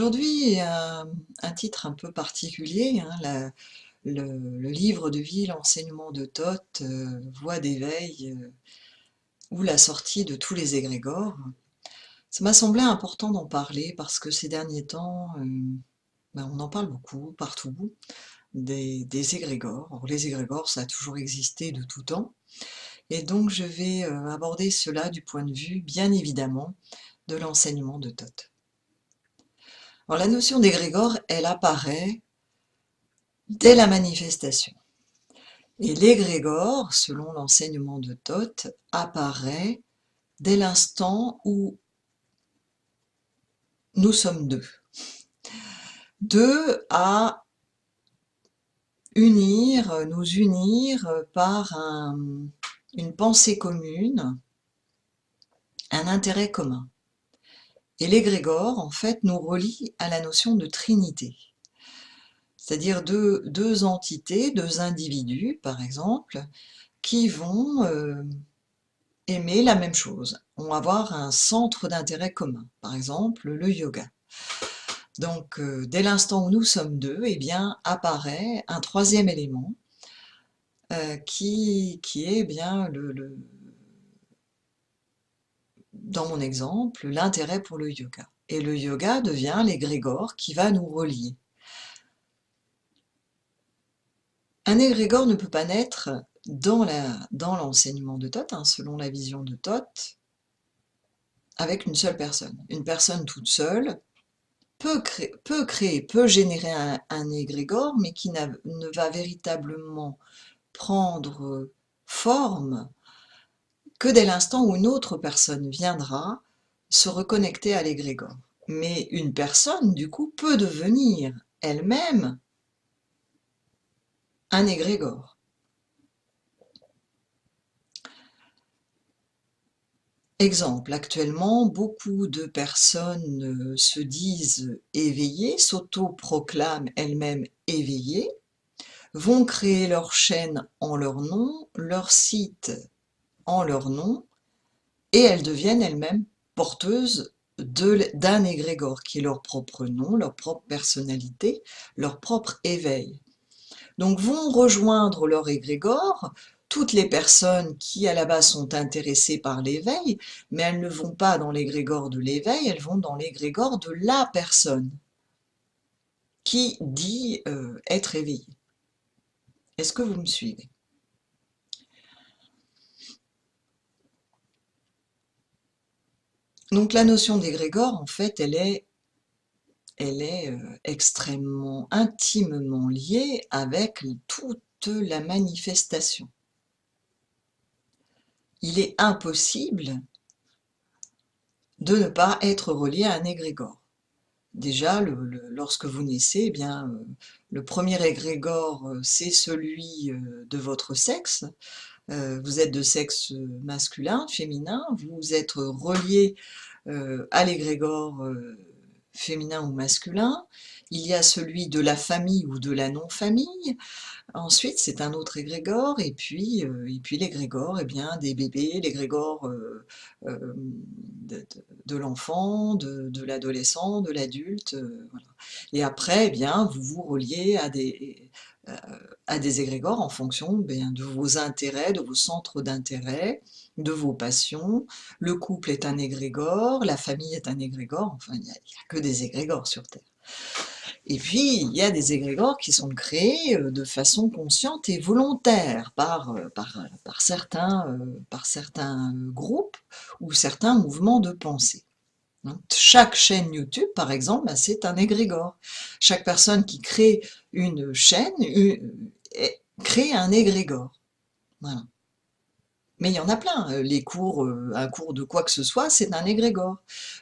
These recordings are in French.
Aujourd'hui, un titre un peu particulier, hein, le livre de vie, l'enseignement de Thoth, voie d'éveil, ou la sortie de tous les égrégores. Ça m'a semblé important d'en parler parce que ces derniers temps, on en parle beaucoup, partout, des égrégores. Or, les égrégores, ça a toujours existé de tout temps. Et donc, je vais aborder cela du point de vue, bien évidemment, de l'enseignement de Thoth. Alors, la notion d'égrégore, elle apparaît dès la manifestation. Et l'égrégore, selon l'enseignement de Thoth, apparaît dès l'instant où nous sommes deux. Deux à nous unir par une pensée commune, un intérêt commun. Et l'égrégore, en fait, nous relie à la notion de trinité. C'est-à-dire deux entités, deux individus, par exemple, qui vont aimer la même chose, vont avoir un centre d'intérêt commun, par exemple le yoga. Donc, dès l'instant où nous sommes deux, eh bien, apparaît un troisième élément qui est eh bien dans mon exemple, l'intérêt pour le yoga. Et le yoga devient l'égrégore qui va nous relier. Un égrégore ne peut pas naître dans l'enseignement de Thoth, selon la vision de Thoth, avec une seule personne. Une personne toute seule peut générer un égrégore, mais qui ne va véritablement prendre forme que dès l'instant où une autre personne viendra se reconnecter à l'égrégore. Mais une personne, du coup, peut devenir elle-même un égrégore. Exemple, actuellement, beaucoup de personnes se disent éveillées, s'auto-proclament elles-mêmes éveillées, vont créer leur chaîne en leur nom, leur site en leur nom, et elles deviennent elles-mêmes porteuses d'un égrégore qui est leur propre nom, leur propre personnalité, leur propre éveil. Donc vont rejoindre leur égrégore toutes les personnes qui à la base sont intéressées par l'éveil, mais elles ne vont pas dans l'égrégore de l'éveil, elles vont dans l'égrégore de la personne qui dit être éveillée. Est-ce que vous me suivez? Donc la notion d'égrégore, en fait, elle est extrêmement intimement liée avec toute la manifestation. Il est impossible de ne pas être relié à un égrégore. Déjà, lorsque vous naissez, eh bien, le premier égrégore, c'est celui de votre sexe. Vous êtes de sexe masculin, féminin, vous êtes relié à l'égrégore féminin ou masculin. Il y a celui de la famille ou de la non-famille. Ensuite, c'est un autre égrégore, et puis l'égrégore, eh bien, des bébés, l'égrégore de l'enfant, de l'adolescent, de l'adulte, voilà. Et après, eh bien, vous vous reliez à des égrégores en fonction bien, de vos intérêts, de vos centres d'intérêt, de vos passions. Le couple est un égrégore, la famille est un égrégore, enfin, il n'y a que des égrégores sur Terre. Et puis, il y a des égrégores qui sont créés de façon consciente et volontaire par certains groupes ou certains mouvements de pensée. Chaque chaîne YouTube, par exemple, c'est un égrégore. Chaque personne qui crée une chaîne crée un égrégore. Voilà. Mais il y en a plein. Un cours de quoi que ce soit, c'est un égrégore.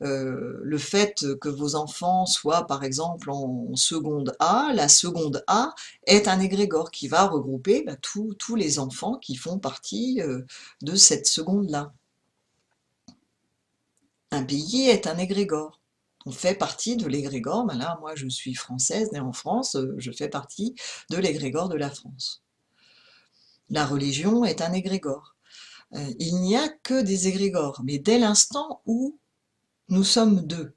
Le fait que vos enfants soient, par exemple, en seconde A, la seconde A est un égrégore qui va regrouper tous les enfants qui font partie de cette seconde-là. Un pays est un égrégore. On fait partie de l'égrégore. Ben là, moi, je suis française, née en France, je fais partie de l'égrégore de la France. La religion est un égrégore. Il n'y a que des égrégores, mais dès l'instant où nous sommes deux.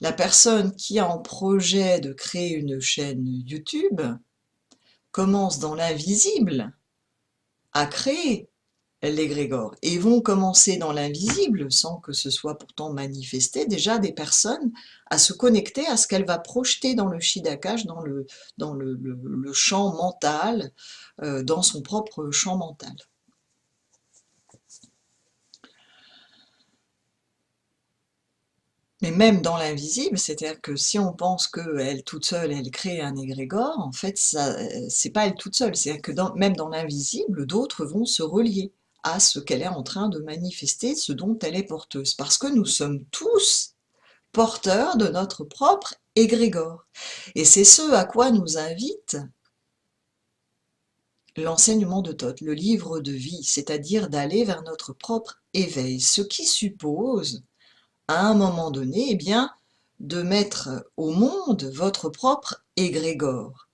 La personne qui a en projet de créer une chaîne YouTube commence dans l'invisible à créer l'égrégore et vont commencer dans l'invisible, sans que ce soit pourtant manifesté, déjà des personnes à se connecter à ce qu'elle va projeter dans le Shidakash, dans le champ mental, dans son propre champ mental. Mais même dans l'invisible, c'est-à-dire que si on pense qu'elle toute seule, elle crée un égrégore, en fait, c'est pas elle toute seule. C'est-à-dire que même dans l'invisible, d'autres vont se relier à ce qu'elle est en train de manifester, ce dont elle est porteuse. Parce que nous sommes tous porteurs de notre propre égrégore. Et c'est ce à quoi nous invite l'enseignement de Thoth, le livre de vie, c'est-à-dire d'aller vers notre propre éveil, ce qui suppose à un moment donné, eh bien, de mettre au monde votre propre égrégore.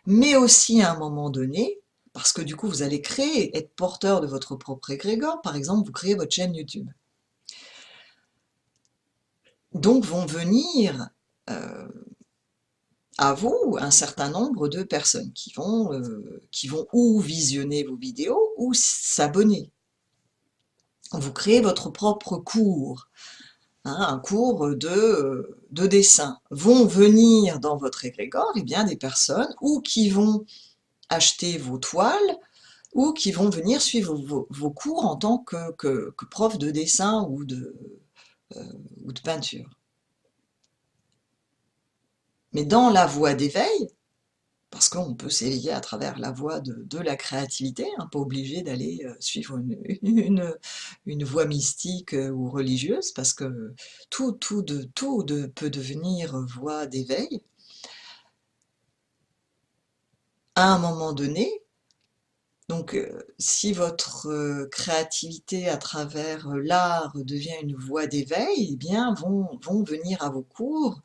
Mais aussi à un moment donné, parce que du coup vous allez créer, être porteur de votre propre égrégore, par exemple vous créez votre chaîne YouTube. Donc vont venir à vous un certain nombre de personnes qui vont ou visionner vos vidéos ou s'abonner. Vous créez votre propre cours. Un cours de dessin, vont venir dans votre égrégore bien, des personnes ou qui vont acheter vos toiles ou qui vont venir suivre vos cours en tant que prof de dessin ou de peinture. Mais dans la voie d'éveil, parce qu'on peut s'éveiller à travers la voie de la créativité, hein, pas obligé d'aller suivre une voie mystique ou religieuse, parce que tout peut devenir voie d'éveil. À un moment donné, donc si votre créativité à travers l'art devient une voie d'éveil, eh bien vont venir à vos cours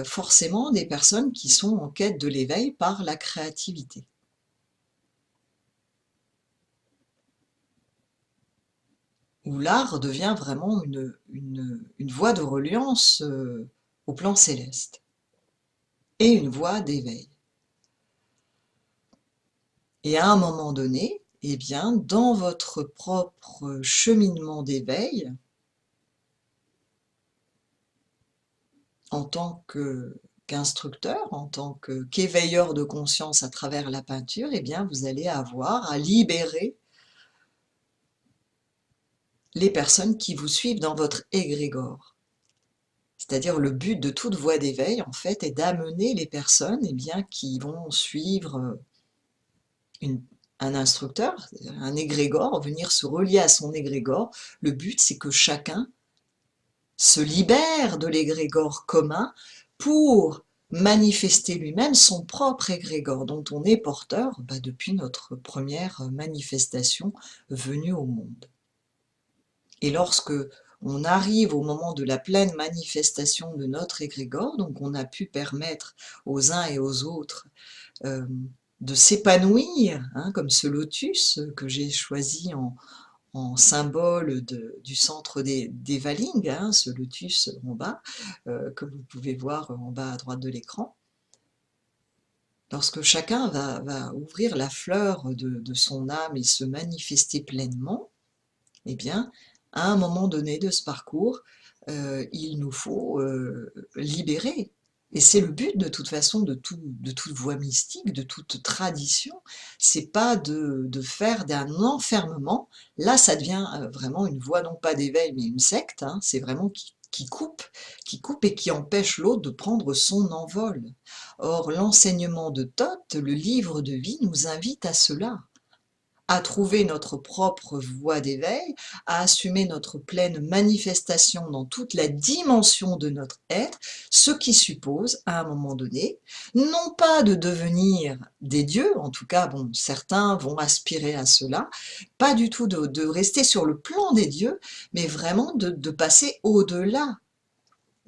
forcément des personnes qui sont en quête de l'éveil par la créativité. Où l'art devient vraiment une voie de reliance au plan céleste et une voie d'éveil. Et à un moment donné, eh bien, dans votre propre cheminement d'éveil, en tant qu'instructeur, en tant qu'éveilleur de conscience à travers la peinture, eh bien, vous allez avoir à libérer les personnes qui vous suivent dans votre égrégore. C'est-à-dire le but de toute voie d'éveil, en fait, est d'amener les personnes eh bien, qui vont suivre un instructeur, un égrégore, venir se relier à son égrégore. Le but, c'est que chacun se libère de l'égrégore commun pour manifester lui-même son propre égrégore dont on est porteur depuis notre première manifestation venue au monde. Et lorsque on arrive au moment de la pleine manifestation de notre égrégore, donc on a pu permettre aux uns et aux autres de s'épanouir, hein, comme ce lotus que j'ai choisi en symbole du centre des Valing, hein, ce lotus en bas, que vous pouvez voir en bas à droite de l'écran. Lorsque chacun va ouvrir la fleur de son âme et se manifester pleinement, eh bien, à un moment donné de ce parcours, il nous faut libérer. Et c'est le but de toute façon de toute voie mystique, de toute tradition, c'est pas de faire d'un enfermement. Là, ça devient vraiment une voie non pas d'éveil, mais une secte, hein, c'est vraiment qui coupe et qui empêche l'autre de prendre son envol. Or, l'enseignement de Thoth, le livre de vie, nous invite à cela, à trouver notre propre voie d'éveil, à assumer notre pleine manifestation dans toute la dimension de notre être, ce qui suppose, à un moment donné, non pas de devenir des dieux, en tout cas, bon, certains vont aspirer à cela, pas du tout de rester sur le plan des dieux, mais vraiment de passer au-delà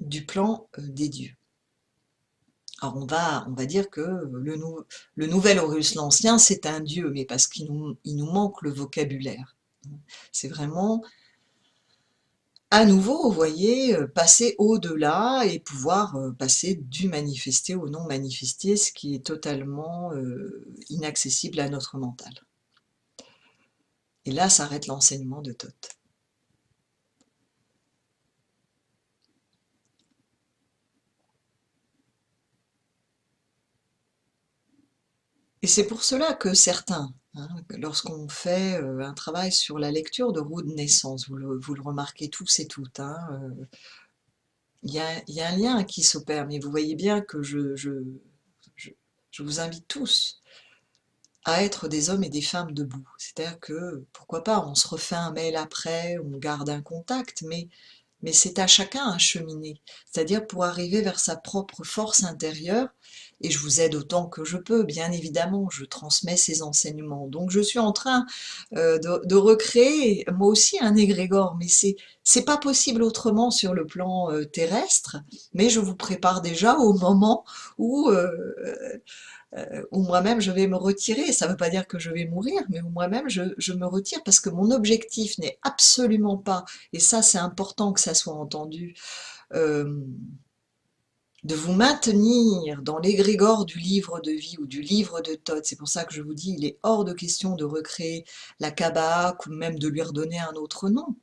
du plan des dieux. Alors on va dire que le nouvel Horus l'Ancien, c'est un dieu, mais parce qu'il nous manque le vocabulaire. C'est vraiment à nouveau, vous voyez, passer au-delà et pouvoir passer du manifesté au non manifesté, ce qui est totalement inaccessible à notre mental. Et là s'arrête l'enseignement de Thoth. Et c'est pour cela que certains, hein, lorsqu'on fait un travail sur la lecture de roue de naissance, vous le remarquez tous et toutes, hein, il y a un lien qui s'opère, mais vous voyez bien que je, je vous invite tous à être des hommes et des femmes debout. C'est-à-dire que, pourquoi pas, on se refait un mail après, on garde un contact, mais c'est à chacun à cheminer, c'est-à-dire pour arriver vers sa propre force intérieure, et je vous aide autant que je peux, bien évidemment, je transmets ces enseignements. Donc je suis en train de recréer, moi aussi, un égrégore, mais c'est pas possible autrement sur le plan terrestre, mais je vous prépare déjà au moment où où moi-même je vais me retirer. Ça ne veut pas dire que je vais mourir, mais où moi-même je me retire parce que mon objectif n'est absolument pas, et ça c'est important que ça soit entendu, euh, de vous maintenir dans l'égrégore du livre de vie ou du livre de Thoth. C'est pour ça que je vous dis, il est hors de question de recréer la Kabbalah ou même de lui redonner un autre nom.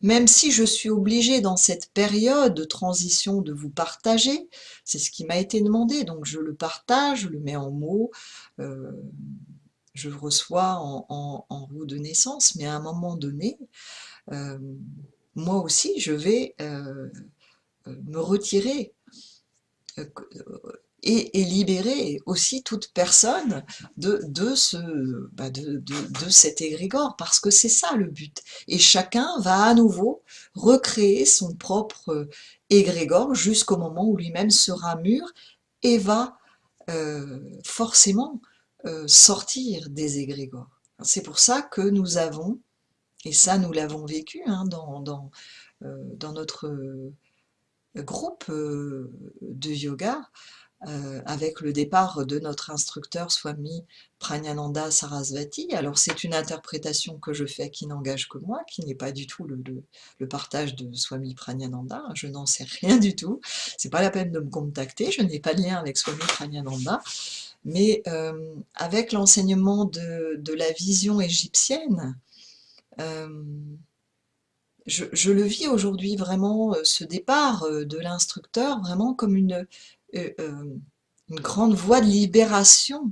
Même si je suis obligée dans cette période de transition de vous partager, c'est ce qui m'a été demandé, donc je le partage, je le mets en mots, euh, je le reçois en roue de naissance, mais à un moment donné, euh, moi aussi, je vais me retirer euh, et libérer aussi toute personne de cet égrégore, parce que c'est ça le but. Et chacun va à nouveau recréer son propre égrégore jusqu'au moment où lui-même sera mûr et va forcément sortir des égrégores. C'est pour ça que nous avons, et ça nous l'avons vécu hein, dans notre groupe de yoga, avec le départ de notre instructeur Swami Prajnananda Sarasvati. Alors c'est une interprétation que je fais qui n'engage que moi, qui n'est pas du tout le partage de Swami Prajnananda, je n'en sais rien du tout, c'est pas la peine de me contacter, je n'ai pas de lien avec Swami Prajnananda, mais avec l'enseignement de la vision égyptienne, euh, je le vis aujourd'hui vraiment, ce départ de l'instructeur, vraiment comme euh, euh, une grande voie de libération,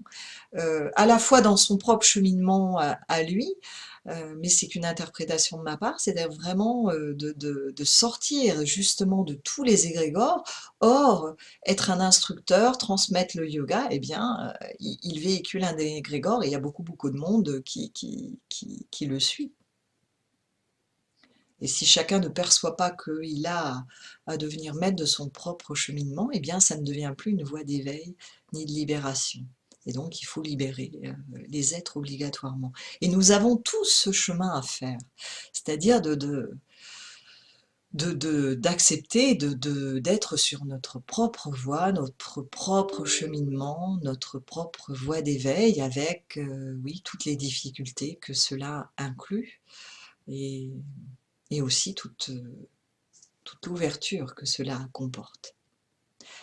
à la fois dans son propre cheminement à lui, mais c'est qu'une interprétation de ma part, c'est vraiment de sortir justement de tous les égrégores. Or, être un instructeur, transmettre le yoga, eh bien, il véhicule un égrégore et il y a beaucoup, beaucoup de monde qui le suit. Et si chacun ne perçoit pas qu'il a à devenir maître de son propre cheminement, eh bien ça ne devient plus une voie d'éveil ni de libération. Et donc il faut libérer les êtres obligatoirement. Et nous avons tous ce chemin à faire, c'est-à-dire d'accepter d'être sur notre propre voie, notre propre cheminement, notre propre voie d'éveil avec, oui, toutes les difficultés que cela inclut. Et et aussi toute l'ouverture que cela comporte.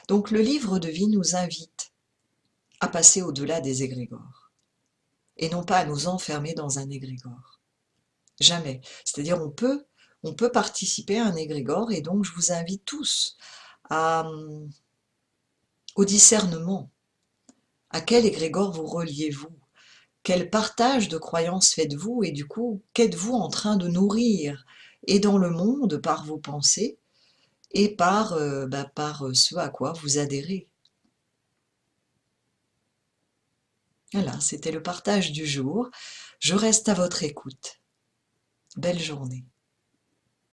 Donc le livre de vie nous invite à passer au-delà des égrégores, et non pas à nous enfermer dans un égrégore. Jamais. C'est-à-dire on peut participer à un égrégore, et donc je vous invite tous au discernement. À quel égrégore vous reliez-vous? Quel partage de croyances faites-vous? Et du coup, qu'êtes-vous en train de nourrir? Et dans le monde, par vos pensées, et par ce à quoi vous adhérez. Voilà, c'était le partage du jour. Je reste à votre écoute. Belle journée.